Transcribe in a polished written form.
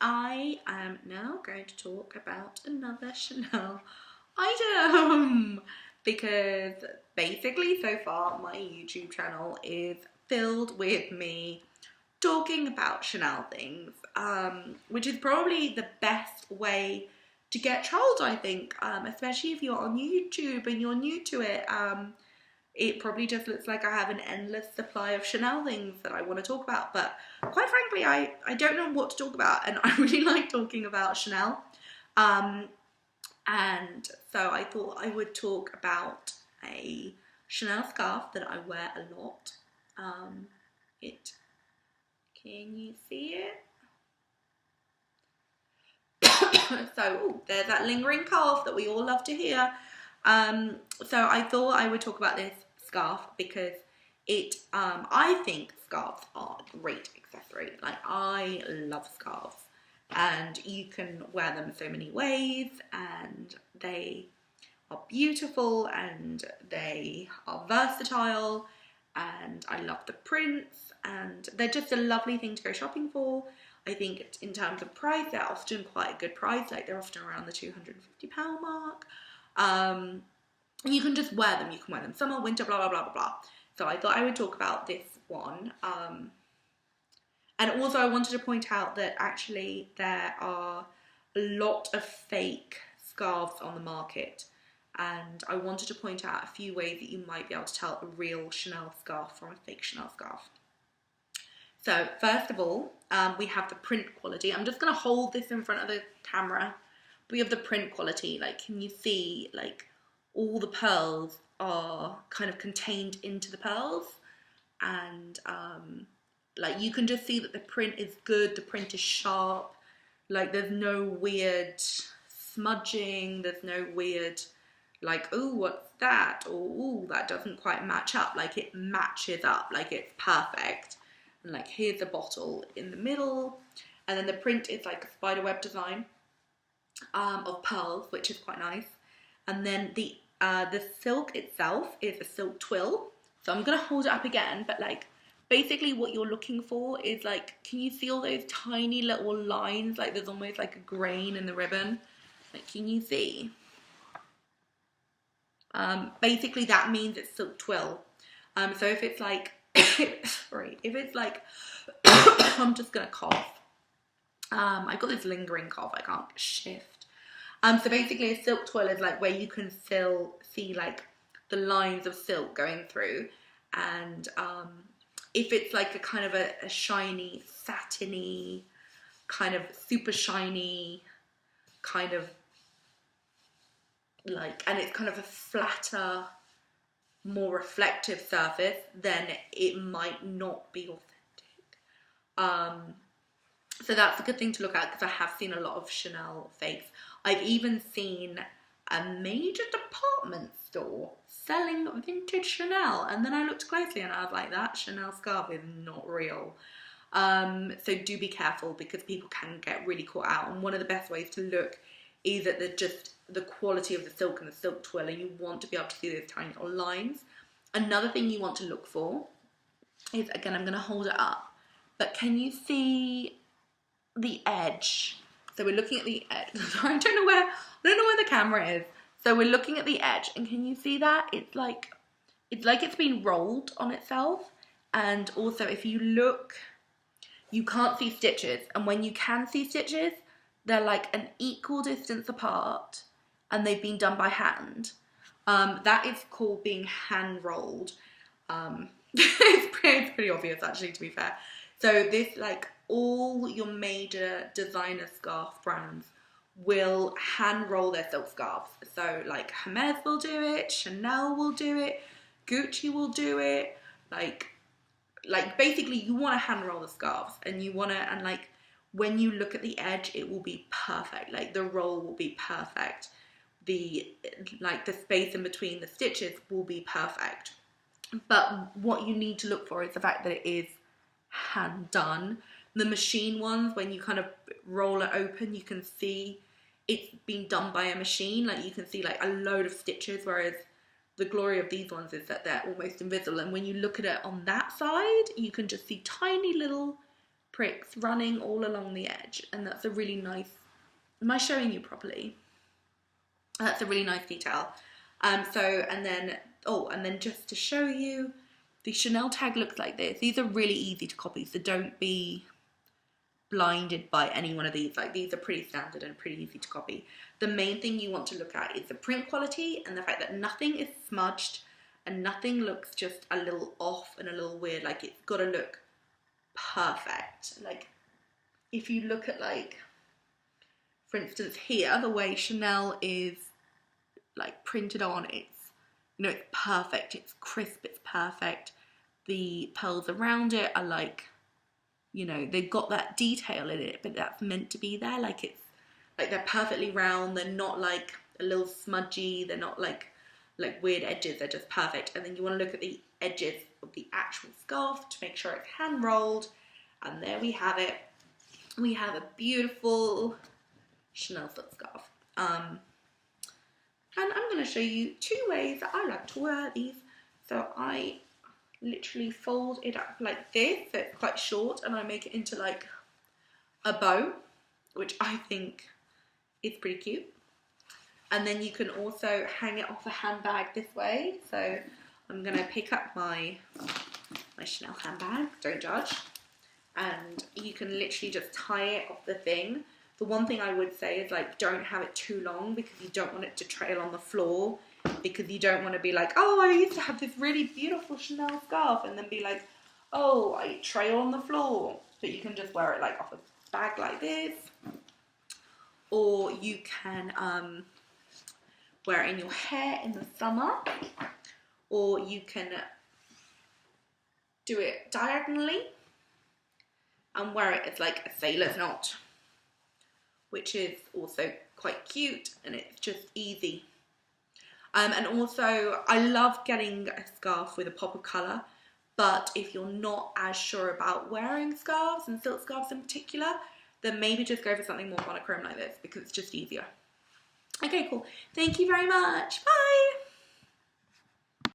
I am now going to talk about another Chanel item because basically so far my YouTube channel is filled with me talking about Chanel things, which is probably the best way to get trolled, I think, especially if you're on YouTube and you're new to it. It probably just looks like I have an endless supply of Chanel things that I want to talk about, but quite frankly, I don't know what to talk about, and I really like talking about Chanel. And so I thought I would talk about a Chanel scarf that I wear a lot. Can you see it? So, ooh, there's that lingering cough that we all love to hear. So I thought I would talk about this scarf because I think scarves are a great accessory. Like, I love scarves, and you can wear them so many ways, and they are beautiful, and they are versatile, and I love the prints, and they're just a lovely thing to go shopping for. I think in terms of price, they're often quite a good price. Like, they're often around the £250 mark. You can just wear them. You can wear them summer, winter, blah, blah, blah, blah, blah. So I thought I would talk about this one. And also I wanted to point out that actually there are a lot of fake scarves on the market. And I wanted to point out a few ways that you might be able to tell a real Chanel scarf from a fake Chanel scarf. So first of all, we have the print quality. I'm just going to hold this in front of the camera. We have the print quality. Like, can you see, like, all the pearls are kind of contained into the pearls, and like, you can just see that the print is good, the print is sharp, like, there's no weird smudging, there's no weird, like, oh, what's that, or oh, that doesn't quite match up. Like, it matches up, like, it's perfect. And like, here's a bottle in the middle, and then the print is like a spiderweb design of pearls, which is quite nice. And then the silk itself is a silk twill. So I'm gonna hold it up again, but like, basically what you're looking for is, like, can you see all those tiny little lines? Like, there's almost like a grain in the ribbon. Like, can you see? Basically that means it's silk twill. So if it's like, sorry, if it's like, I'm just gonna cough. I've got this lingering cough, I can't shift. So basically a silk twill is like where you can still see like the lines of silk going through, and if it's like a kind of a shiny, satiny, kind of super shiny, kind of like, and it's kind of a flatter, more reflective surface, then it might not be authentic. So that's a good thing to look at, because I have seen a lot of Chanel fakes. I've even seen a major department store selling vintage Chanel, and then I looked closely and I was like, that Chanel scarf is not real. So do be careful, because people can get really caught out, and one of the best ways to look is at the quality of the silk and the silk twill, and you want to be able to see those tiny little lines. Another thing you want to look for is, again, I'm going to hold it up, but can you see the edge? So we're looking at the edge. Sorry, I don't know where the camera is. So we're looking at the edge, and can you see that? It's like it's been rolled on itself. And also, if you look, you can't see stitches, and when you can see stitches, they're like an equal distance apart, and they've been done by hand. That is called being hand rolled. It's pretty obvious, actually, to be fair. So this, like, all your major designer scarf brands will hand roll their silk scarves. So like Hermes will do it, Chanel will do it, Gucci will do it. Like basically you want to hand roll the scarves, and you want to, and like, when you look at the edge, it will be perfect. Like, the roll will be perfect. The space in between the stitches will be perfect. But what you need to look for is the fact that it is hand done. The machine ones, when you kind of roll it open, you can see it's been done by a machine. Like, you can see like a load of stitches, whereas the glory of these ones is that they're almost invisible. And when you look at it on that side, you can just see tiny little pricks running all along the edge, and that's a really nice, am I showing you properly? That's a really nice detail. And then just to show you, the Chanel tag looks like this. These are really easy to copy, so don't be blinded by any one of these. Like, these are pretty standard and pretty easy to copy. The main thing you want to look at is the print quality and the fact that nothing is smudged and nothing looks just a little off and a little weird. Like, it's got to look perfect. Like, if you look at, like, for instance here, the way Chanel is like printed on, it's, you know, it's perfect, it's crisp, it's perfect. The pearls around it are like, you know, they've got that detail in it, but that's meant to be there. Like, it's like they're perfectly round, they're not like a little smudgy, they're not like weird edges, they're just perfect. And then you want to look at the edges of the actual scarf to make sure it's hand rolled, and there we have it. We have a beautiful Chanel silk scarf. And I'm going to show you 2 ways that I like to wear these. So I literally fold it up like this, so it's quite short, and I make it into like a bow, which I think is pretty cute. And then you can also hang it off a handbag this way. So I'm going to pick up my Chanel handbag, don't judge, and you can literally just tie it off the thing. The one thing I would say is, like, don't have it too long, because you don't want it to trail on the floor, because you don't want to be like, oh, I used to have this really beautiful Chanel scarf, and then be like, oh, I trail on the floor. But you can just wear it like off a bag like this, or you can wear it in your hair in the summer, or you can do it diagonally and wear it as like a sailor's knot, which is also quite cute, and it's just easy. And also, I love getting a scarf with a pop of colour, but if you're not as sure about wearing scarves, and silk scarves in particular, then maybe just go for something more monochrome like this, because it's just easier. Okay, cool. Thank you very much. Bye!